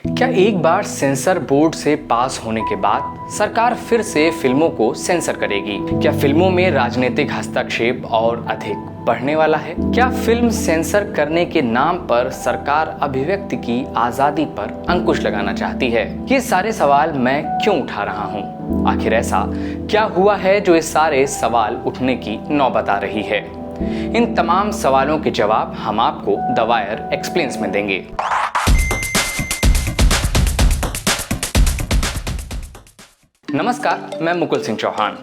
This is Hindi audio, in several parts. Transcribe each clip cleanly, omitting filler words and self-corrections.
क्या एक बार सेंसर बोर्ड से पास होने के बाद सरकार फिर से फिल्मों को सेंसर करेगी? क्या फिल्मों में राजनीतिक हस्तक्षेप और अधिक बढ़ने वाला है? क्या फिल्म सेंसर करने के नाम पर सरकार अभिव्यक्ति की आजादी पर अंकुश लगाना चाहती है? ये सारे सवाल मैं क्यों उठा रहा हूँ? आखिर ऐसा क्या हुआ है जो ये सारे सवाल उठने की नौबत आ रही है? इन तमाम सवालों के जवाब हम आपको द वायर एक्सप्लेन्स में देंगे। नमस्कार, मैं मुकुल सिंह चौहान।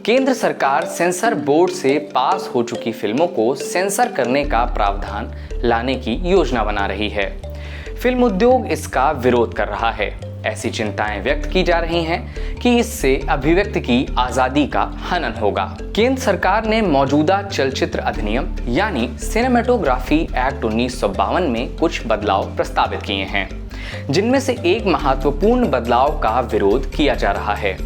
केंद्र सरकार सेंसर बोर्ड से पास हो चुकी फिल्मों को सेंसर करने का प्रावधान लाने की योजना बना रही है। फिल्म उद्योग इसका विरोध कर रहा है। ऐसी चिंताएं व्यक्त की जा रही हैं कि इससे अभिव्यक्ति की आजादी का हनन होगा। केंद्र सरकार ने मौजूदा चलचित्र अधिनियम यानी सिनेमेटोग्राफी एक्ट 1952 में कुछ बदलाव प्रस्तावित किए हैं, जिनमें से एक महत्वपूर्ण बदलाव का विरोध किया जा रहा है।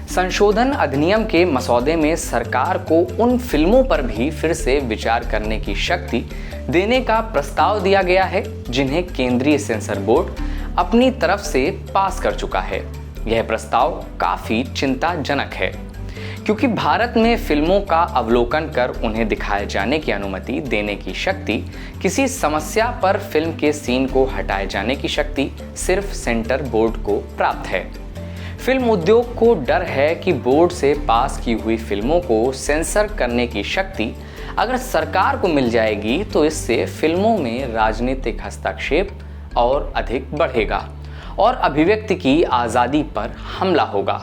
संशोधन अधिनियम के मसौदे में सरकार को उन फिल्मों पर भी फिर से विचार करने की शक्ति देने का प्रस्ताव दिया गया है जिन्हें केंद्रीय सेंसर बोर्ड अपनी तरफ से पास कर चुका है। यह प्रस्ताव काफी चिंताजनक है क्योंकि भारत में फिल्मों का अवलोकन कर उन्हें दिखाए जाने की अनुमति देने की शक्ति, किसी समस्या पर फिल्म के सीन को हटाए जाने की शक्ति सिर्फ सेंसर बोर्ड को प्राप्त है। फिल्म उद्योग को डर है कि बोर्ड से पास की हुई फिल्मों को सेंसर करने की शक्ति अगर सरकार को मिल जाएगी तो इससे फिल्मों में राजनीतिक हस्तक्षेप और अधिक बढ़ेगा और अभिव्यक्ति की आज़ादी पर हमला होगा।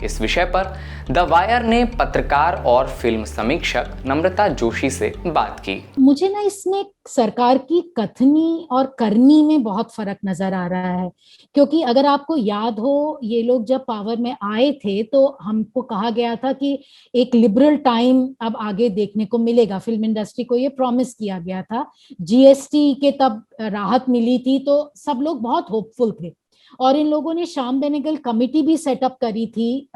इस विषय पर द वायर ने पत्रकार और फिल्म समीक्षक नम्रता जोशी से बात की। मुझे ना इसमें सरकार की कथनी और करनी में बहुत फर्क नजर आ रहा है, क्योंकि अगर आपको याद हो, ये लोग जब पावर में आए थे तो हमको कहा गया था कि एक लिबरल टाइम अब आगे देखने को मिलेगा। फिल्म इंडस्ट्री को ये प्रॉमिस किया गया था। जीएसटी के तब राहत मिली थी तो सब लोग बहुत होपफुल थे और इन लोगों ने श्याम बेनेगल कमिटी भी सेटअप करी थी।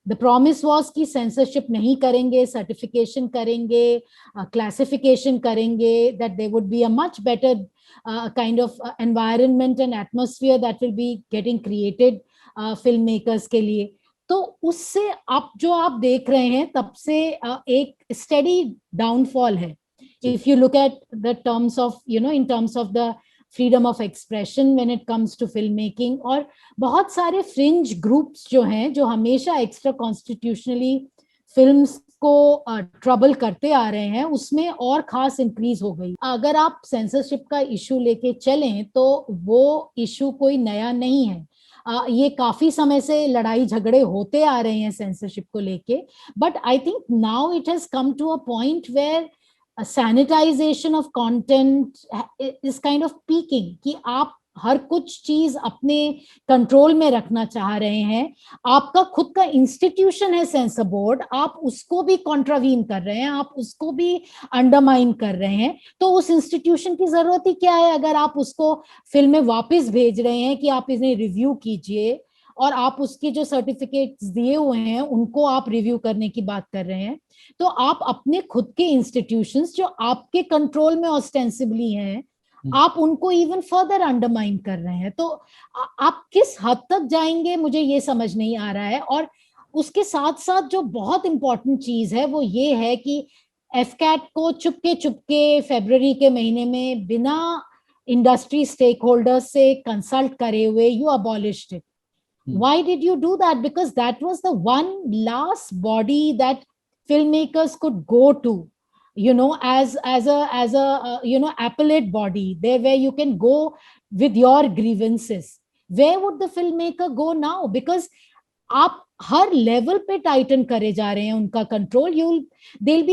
द प्रॉमिस वॉज कि सेंसरशिप नहीं करेंगे, सर्टिफिकेशन करेंगे, क्लासिफिकेशन करेंगे, that they would be a much better kind of environment and atmosphere that will be getting created film makers के लिए। तो उससे आप जो आप देख रहे हैं तब से एक स्टेडी डाउनफॉल है। If you look at the terms of in terms of the freedom of expression when it comes to filmmaking, और बहुत सारे फ्रिंज ग्रुप्स जो हैं जो हमेशा एक्स्ट्रा कॉन्स्टिट्यूशनली फिल्म्स को ट्रबल करते आ रहे हैं, उसमें और खास इंक्रीज हो गई। अगर आप सेंसरशिप का इशू लेके चलें तो वो इशू कोई नया नहीं है। ये काफी समय से लड़ाई झगड़े होते आ रहे हैं सेंसरशिप को लेके, but I think now it has come to a point where sanitization of content is kind of peaking, कि आप हर कुछ चीज अपने कंट्रोल में रखना चाह रहे हैं। आपका खुद का इंस्टीट्यूशन है सेंसर बोर्ड, आप उसको भी कॉन्ट्रावीन कर रहे हैं, आप उसको भी अंडरमाइन कर रहे हैं। तो उस इंस्टीट्यूशन की जरूरत ही क्या है अगर आप उसको फिल्में वापस भेज रहे हैं कि आप इन्हें रिव्यू कीजिए, और आप उसके जो सर्टिफिकेट्स दिए हुए हैं उनको आप रिव्यू करने की बात कर रहे हैं। तो आप अपने खुद के इंस्टीट्यूशंस जो आपके कंट्रोल में ऑस्टेंसिबली हैं, आप उनको इवन फर्दर अंडरमाइन कर रहे हैं। तो आप किस हद तक जाएंगे मुझे ये समझ नहीं आ रहा है। और उसके साथ साथ जो बहुत इंपॉर्टेंट चीज है वो ये है कि एफकैट को चुपके चुपके फरवरी के महीने में बिना इंडस्ट्री स्टेक होल्डर्स से कंसल्ट करे हुए you abolished it. Why did you do that? Because that was the one last body that filmmakers could go to, as a appellate body there where you can go with your grievances. Where would the filmmaker go now? Because आप हर लेवल पे टाइटन करे जा रहे हैं उनका control. they'll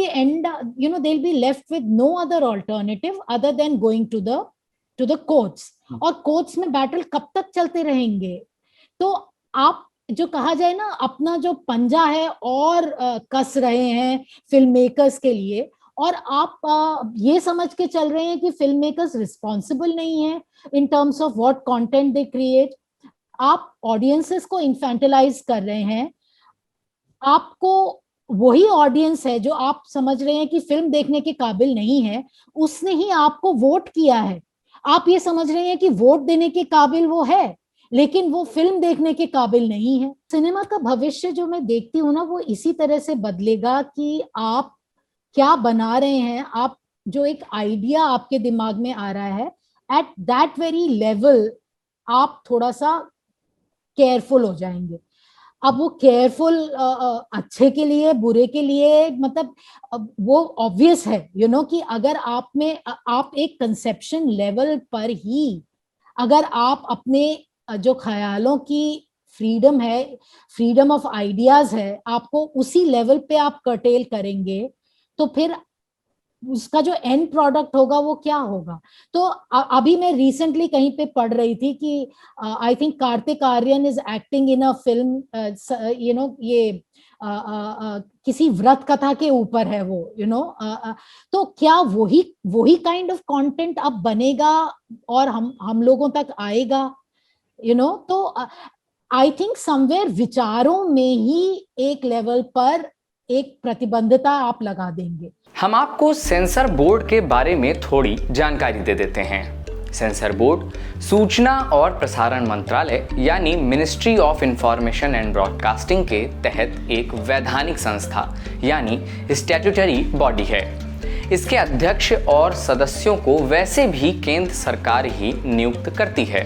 be left with no other alternative other than going to the courts. और कोर्ट्स में बैटल कब तक चलते रहेंगे? तो आप जो कहा जाए ना, अपना जो पंजा है और कस रहे हैं फिल्म मेकर्स के लिए, और आप ये समझ के चल रहे हैं कि फिल्म मेकर्स रिस्पॉन्सिबल नहीं है in terms of what content they create. आप ऑडियंसेस को इन्फेंटलाइज कर रहे हैं। आपको वही ऑडियंस है जो आप समझ रहे हैं कि फिल्म देखने के काबिल नहीं है, उसने ही आपको वोट किया है। आप ये समझ रहे हैं कि वोट देने के काबिल वो है, लेकिन वो फिल्म देखने के काबिल नहीं है। सिनेमा का भविष्य जो मैं देखती हूँ ना, वो इसी तरह से बदलेगा कि आप क्या बना रहे हैं, आप जो एक आइडिया आपके दिमाग में आ रहा है, एट दैट वेरी लेवल आप थोड़ा सा केयरफुल हो जाएंगे। अब वो केयरफुल अच्छे के लिए बुरे के लिए, मतलब वो ऑब्वियस है कि अगर आप में आप एक कंसेप्शन लेवल पर ही अगर आप अपने जो ख्यालों की फ्रीडम है, फ्रीडम ऑफ आइडियाज है, आपको उसी लेवल पे आप कर्टेल करेंगे, तो फिर उसका जो एंड प्रोडक्ट होगा वो क्या होगा। तो अभी मैं रिसेंटली कहीं पे पढ़ रही थी कि I think Kartik Aryan is acting in a film, ये किसी व्रत कथा के ऊपर है वो, तो क्या वही वही काइंड ऑफ कंटेंट अब बनेगा और हम लोगों तक आएगा, तो आई थिंक समवेयर विचारों में ही एक लेवल पर एक प्रतिबंधता आप लगा देंगे। हम आपको सेंसर बोर्ड के बारे में थोड़ी जानकारी दे देते हैं। सेंसर बोर्ड सूचना और प्रसारण मंत्रालय यानी ministry of information and broadcasting के तहत एक वैधानिक संस्था यानी स्टैट्यूटरी बॉडी है। इसके अध्यक्ष और सदस्यों को वैसे भी केंद्र सरकार ही नियुक्त करती है।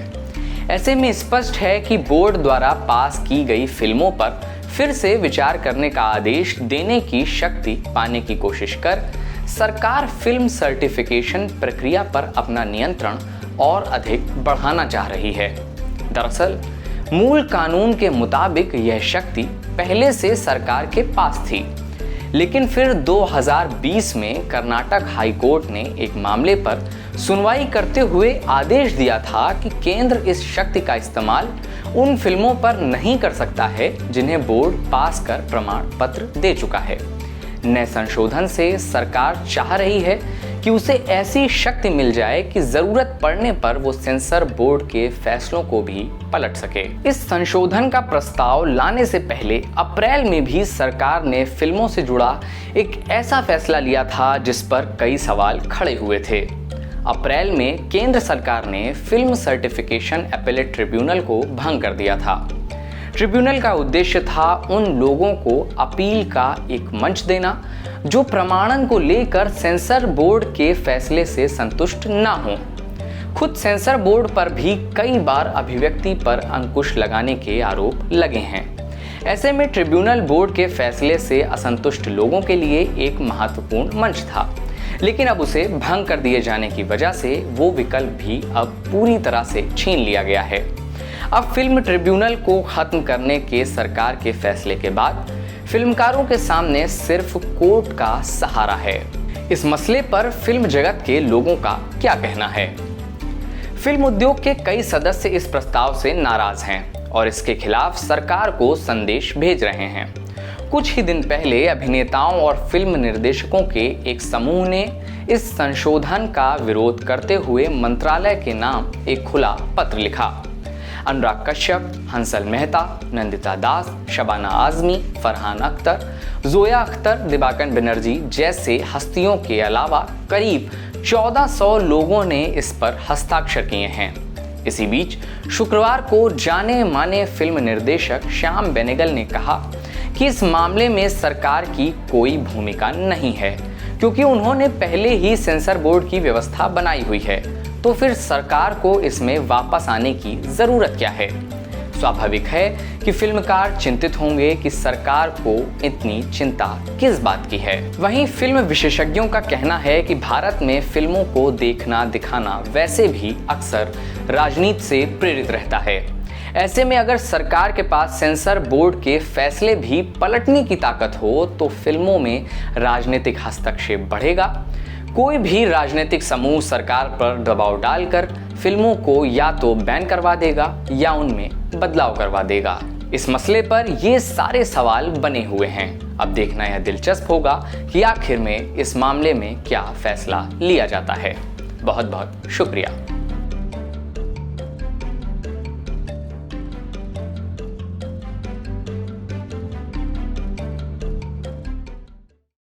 ऐसे में स्पष्ट है कि बोर्ड द्वारा पास की गई फिल्मों पर फिर से विचार करने का आदेश देने की शक्ति पाने की कोशिश कर सरकार फिल्म सर्टिफिकेशन प्रक्रिया पर अपना नियंत्रण और अधिक बढ़ाना चाह रही है। दरअसल मूल कानून के मुताबिक यह शक्ति पहले से सरकार के पास थी, लेकिन फिर 2020 में कर्नाटक हाई कोर्ट ने एक मामले पर सुनवाई करते हुए आदेश दिया था कि केंद्र इस शक्ति का इस्तेमाल उन फिल्मों पर नहीं कर सकता है जिन्हें बोर्ड पास कर प्रमाण पत्र दे चुका है। नए संशोधन से सरकार चाह रही है कि उसे ऐसी शक्ति मिल जाए कि जरूरत पड़ने पर वो सेंसर बोर्ड के फैसलों को भी पलट सके। इस संशोधन का प्रस्ताव लाने से पहले अप्रैल में भी सरकार ने फिल्मों से जुड़ा एक ऐसा फैसला लिया था जिस पर कई सवाल खड़े हुए थे। अप्रैल में केंद्र सरकार ने फिल्म सर्टिफिकेशन अपीलेट ट्रिब्यूनल को भंग कर दिया था। ट्रिब्यूनल का उद्देश्य था उन लोगों को अपील का एक मंच देना जो प्रमाणन को लेकर सेंसर बोर्ड के फैसले से संतुष्ट ना हों। खुद सेंसर बोर्ड पर भी कई बार अभिव्यक्ति पर अंकुश लगाने के आरोप लगे हैं। ऐसे में ट्रिब्यूनल बोर्ड के फैसले से असंतुष्ट लोगों के लिए एक महत्वपूर्ण मंच था, लेकिन अब उसे भंग कर दिए जाने की वजह से वो विकल्प भी अब पूरी तरह से छीन लिया गया है। अब फिल्म ट्रिब्यूनल को खत्म करने के सरकार के फैसले के बाद फिल्मकारों के सामने सिर्फ कोर्ट का सहारा है। इस मसले पर फिल्म जगत के लोगों का क्या कहना है? फिल्म उद्योग के कई सदस्य इस प्रस्ताव से नाराज हैं और इसके खिलाफ सरकार को संदेश भेज रहे हैं। कुछ ही दिन पहले अभिनेताओं और फिल्म निर्देशकों के एक समूह ने इस संशोधन का विरोध करते हुए मंत्रालय के नाम एक खुला पत्र लिखा। अनुराग कश्यप, हंसल मेहता, नंदिता दास, शबाना आजमी, फरहान अख्तर, जोया अख्तर, दिबाकर बनर्जी जैसे हस्तियों के अलावा करीब 1400 लोगों ने इस पर हस्ताक्षर किए हैं। इसी बीच शुक्रवार को जाने माने फिल्म निर्देशक श्याम बेनेगल ने कहा कि इस मामले में सरकार की कोई भूमिका नहीं है, क्योंकि उन्होंने पहले ही सेंसर बोर्ड की व्यवस्था बनाई हुई है, तो फिर सरकार को इसमें वापस आने की जरूरत क्या है। स्वाभाविक है कि फिल्मकार चिंतित होंगे कि सरकार को इतनी चिंता किस बात की है। वहीं फिल्म विशेषज्ञों का कहना है कि भारत में फिल्मों को देखना दिखाना वैसे भी अक्सर राजनीति से प्रेरित रहता है। ऐसे में अगर सरकार के पास सेंसर बोर्ड के फैसले भी पलटने की ताकत हो तो फिल्मों में राजनीतिक हस्तक्षेप बढ़ेगा। कोई भी राजनीतिक समूह सरकार पर दबाव डालकर फिल्मों को या तो बैन करवा देगा या उनमें बदलाव करवा देगा। इस मसले पर ये सारे सवाल बने हुए हैं। अब देखना यह दिलचस्प होगा कि आखिर में इस मामले में क्या फैसला लिया जाता है। बहुत बहुत शुक्रिया।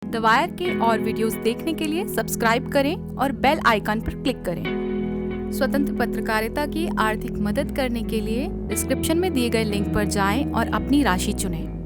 द वायर के और वीडियोस देखने के लिए सब्सक्राइब करें और बेल आइकन पर क्लिक करें। स्वतंत्र पत्रकारिता की आर्थिक मदद करने के लिए डिस्क्रिप्शन में दिए गए लिंक पर जाएं और अपनी राशि चुनें।